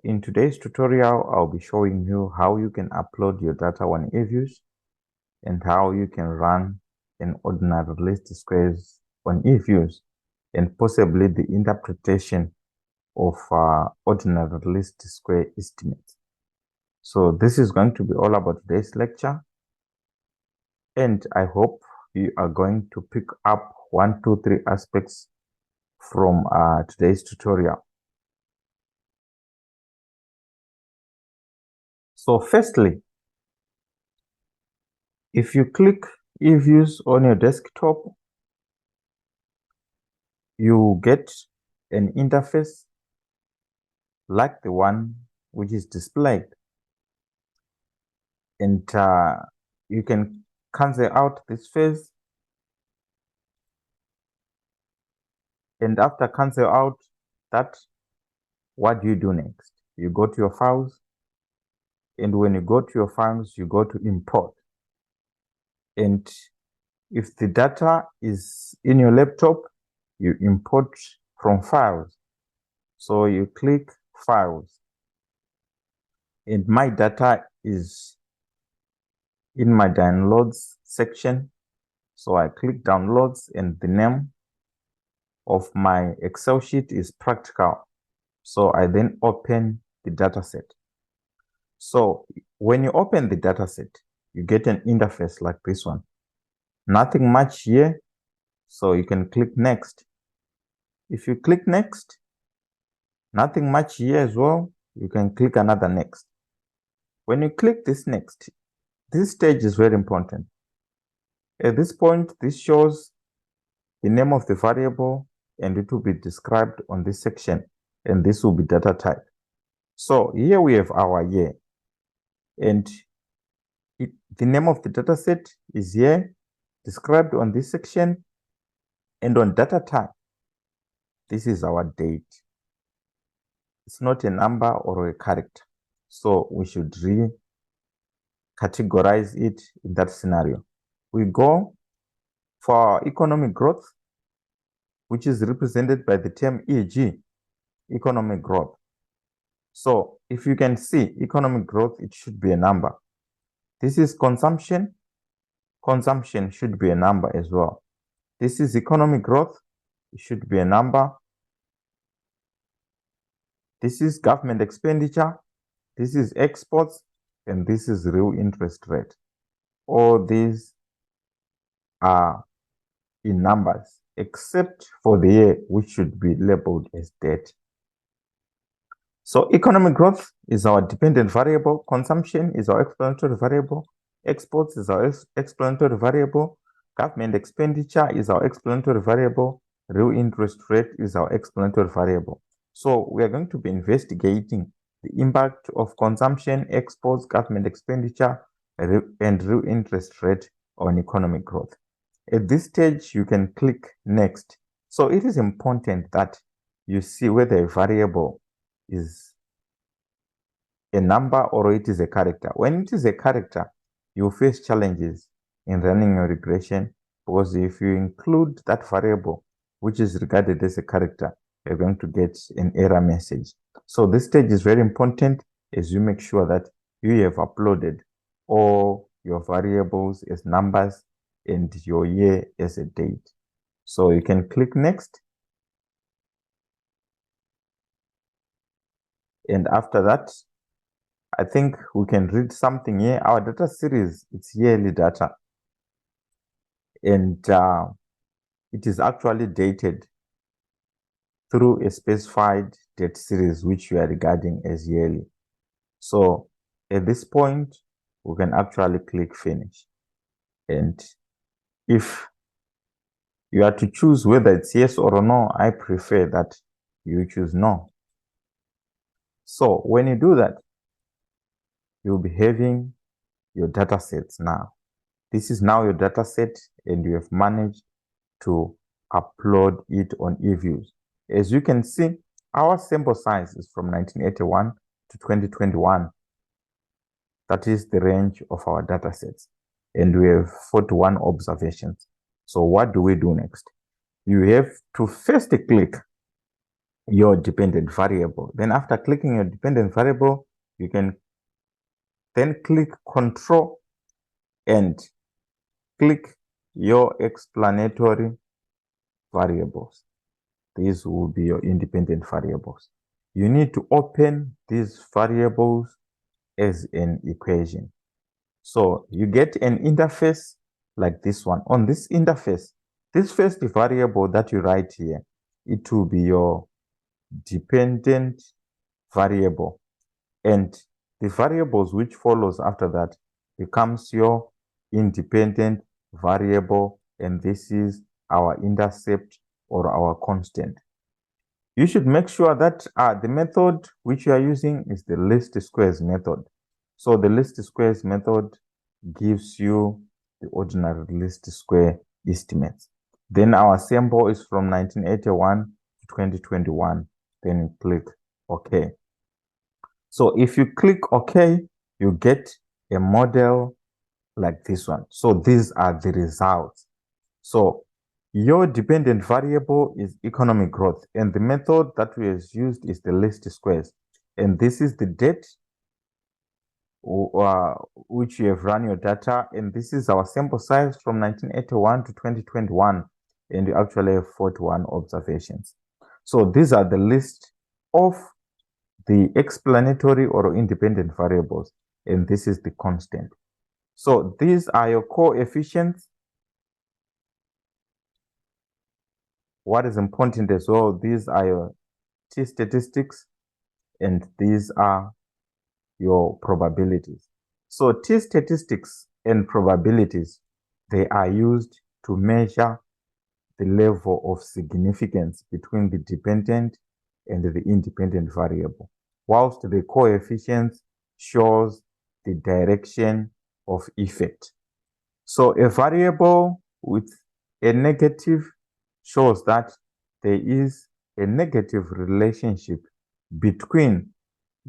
in today's tutorial, I'll be showing you how you can upload your data on EViews and how you can run an ordinary least squares on EViews and possibly the interpretation of ordinary least square estimates. So this is going to be all about today's lecture, and I hope you are going to pick up 1, 2, 3 aspects from today's tutorial. So firstly, if you click EViews on your desktop, you get an interface like the one which is displayed, and you can cancel out this phase, and after cancel out that, what do you do next? You go to your files, and when you go to your files, you go to import, and if the data is in your laptop, you import from files. So you click files, and my data is in my downloads section. So I click downloads, and the name of my Excel sheet is practical. So I then open the dataset. So when you open the dataset, you get an interface like this one. Nothing much here, so you can click next. If you click next, nothing much here as well, you can click another next. When you click this next, this stage is very important. At this point, this shows the name of the variable, and it will be described on this section, and this will be data type. So here we have our year, and the name of the dataset is here, described on this section, and on data type, this is our date. It's not a number or a character, so we should categorize it in that scenario. We go for economic growth, which is represented by the term EG, economic growth. So if you can see economic growth, it should be a number. This is consumption. Consumption should be a number as well. This is economic growth. It should be a number. This is government expenditure. This is exports, and this is real interest rate. All these are in numbers, except for the year, which should be labeled as debt. So economic growth is our dependent variable. Consumption is our explanatory variable. Exports is our explanatory variable. Government expenditure is our explanatory variable. Real interest rate is our explanatory variable. So we are going to be investigating the impact of consumption, exports, government expenditure, and real interest rate on economic growth. At this stage, you can click next. So it is important that you see whether a variable is a number or it is a character. When it is a character, you face challenges in running your regression, because if you include that variable, which is regarded as a character, you're going to get an error message. So this stage is very important as you make sure that you have uploaded all your variables as numbers and your year as a date. So you can click next. And after that, I think we can read something here. Our data series, it's yearly data. And it is actually dated through a specified date series, which we are regarding as yearly. So at this point, we can actually click finish. And if you are to choose whether it's yes or no, I prefer that you choose no. So when you do that, you'll be having your data sets now. This is now your data set, and you have managed to upload it on EViews. As you can see, our sample size is from 1981 to 2021. That is the range of our data sets. And we have 41 observations. So what do we do next? You have to first click your dependent variable. Then after clicking your dependent variable, you can then click Control and click your explanatory variables. These will be your independent variables. You need to open these variables as an equation. So you get an interface like this one. On this interface, this first variable that you write here, it will be your dependent variable. And the variables which follows after that becomes your independent variable, and this is our intercept or our constant. You should make sure that the method which you are using is the least squares method. So the least squares method gives you the ordinary least square estimates. Then our sample is from 1981 to 2021. Then click OK. So if you click OK, you get a model like this one. So these are the results. So your dependent variable is economic growth, and the method that we have used is the least squares. And this is the date which you have run your data, and this is our sample size from 1981 to 2021, and you actually have 41 observations. So these are the list of the explanatory or independent variables, and this is the constant. So these are your coefficients. What is important as well, these are your t-statistics, and these are your probabilities. So t-statistics and probabilities, they are used to measure the level of significance between the dependent and the independent variable, whilst the coefficients shows the direction of effect. So a variable with a negative shows that there is a negative relationship between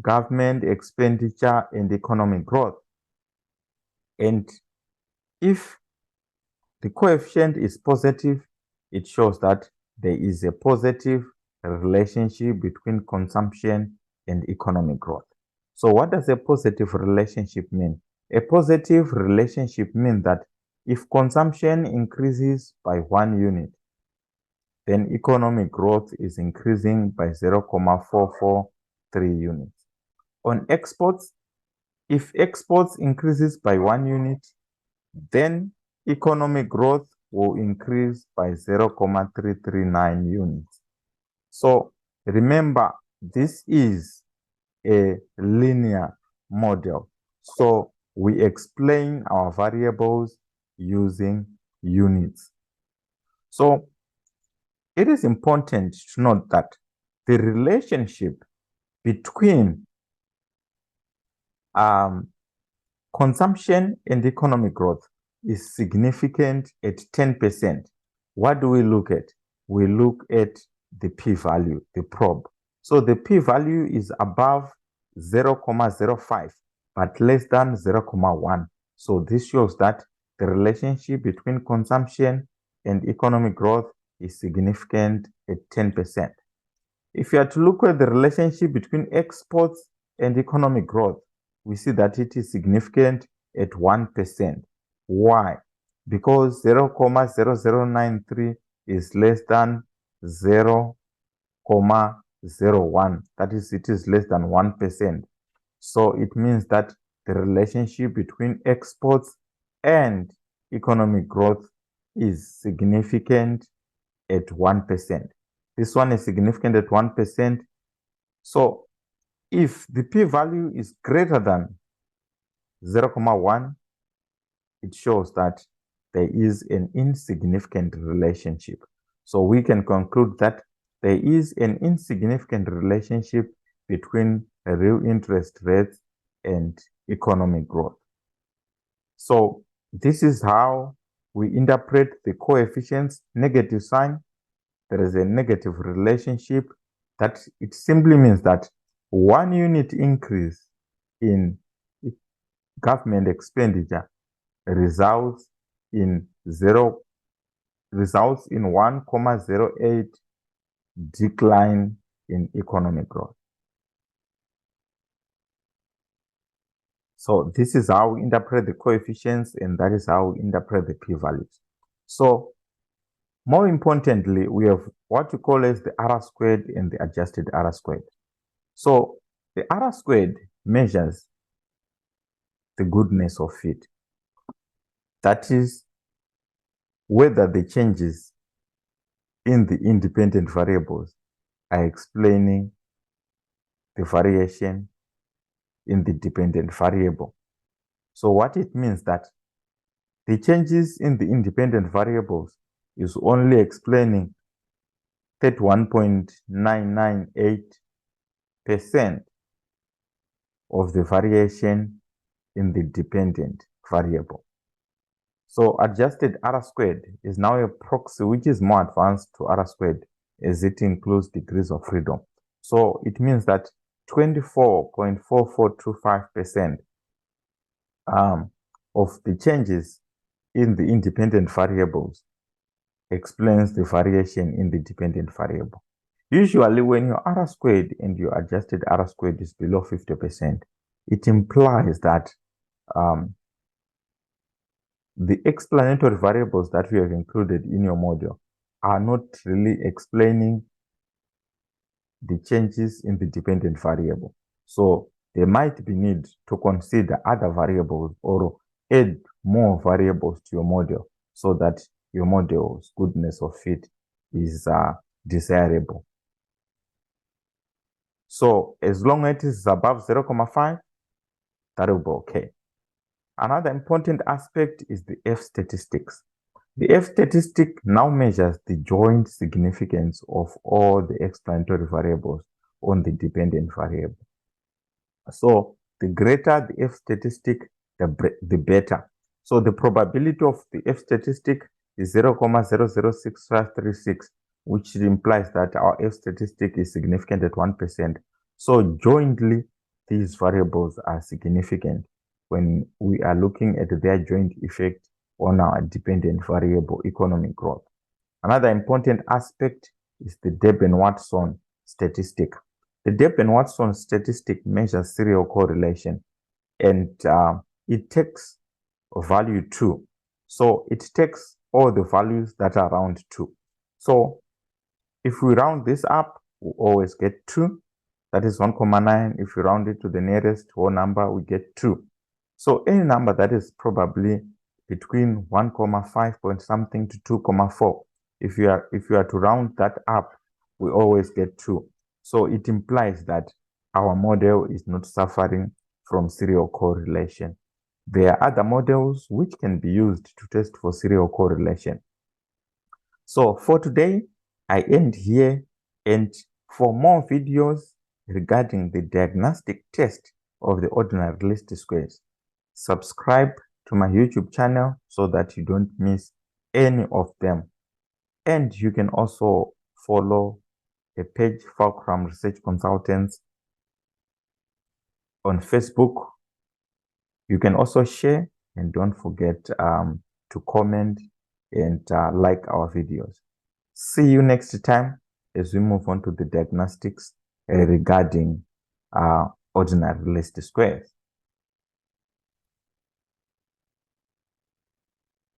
government expenditure and economic growth. And if the coefficient is positive, it shows that there is a positive relationship between consumption and economic growth. So what does a positive relationship mean? A positive relationship means that if consumption increases by 1 unit, then economic growth is increasing by 0.443 units. On exports, if exports increases by 1 unit, then economic growth will increase by 0.339 units. So remember, this is a linear model. So we explain our variables using units. So it is important to note that the relationship between consumption and economic growth is significant at 10%. What do we look at? We look at the p-value, the probe. So the p-value is above 0.05, but less than 0.1. So this shows that the relationship between consumption and economic growth is significant at 10%. If you are to look at the relationship between exports and economic growth, we see that it is significant at 1%. Why? Because 0.0093 is less than 0.01. That is, it is less than 1%. So it means that the relationship between exports and economic growth is significant at 1%. This one is significant at 1%. So if the p-value is greater than 0.1, it shows that there is an insignificant relationship. So we can conclude that there is an insignificant relationship between real interest rates and economic growth. So this is how we interpret the coefficients. Negative sign, there is a negative relationship. That it simply means that 1 unit increase in government expenditure results in 1.08 decline in economic growth. So this is how we interpret the coefficients, and that is how we interpret the p-values. So more importantly, we have what we call as the R squared and the adjusted R squared. So the R squared measures the goodness of fit. That is whether the changes in the independent variables are explaining the variation in the dependent variable. So what it means that the changes in the independent variables is only explaining 31.998% of the variation in the dependent variable. So adjusted R squared is now a proxy which is more advanced to R squared as it includes degrees of freedom. So it means that 24.4425% of the changes in the independent variables explains the variation in the dependent variable. Usually when your R squared and your adjusted R squared is below 50%, it implies that the explanatory variables that we have included in your model are not really explaining the changes in the dependent variable. So there might be need to consider other variables or add more variables to your model so that your model's goodness of fit is desirable. So as long as it is above 0.5, that will be okay. Another important aspect is the F statistics. The F statistic now measures the joint significance of all the explanatory variables on the dependent variable. So the greater the F statistic, the better. So the probability of the F statistic is 0.006536, which implies that our F statistic is significant at 1%. So jointly, these variables are significant when we are looking at their joint effect on our dependent variable economic growth. Another important aspect is the Durbin-Watson statistic. The Durbin-Watson statistic measures serial correlation, and it takes value 2. So it takes all the values that are around 2. So if we round this up, we always get 2. That is 1.9. If we round it to the nearest whole number, we get 2. So any number that is probably between 1.5 point something to 2.4, if you are to round that up, we always get 2. So it implies that our model is not suffering from serial correlation. There are other models which can be used to test for serial correlation. So for today, I end here, and for more videos regarding the diagnostic test of the ordinary least squares, subscribe to my YouTube channel so that you don't miss any of them. And you can also follow a page, Fulcrum Research Consultants, on Facebook. You can also share, and don't forget to comment and like our videos. See you next time as we move on to the diagnostics regarding ordinary least squares.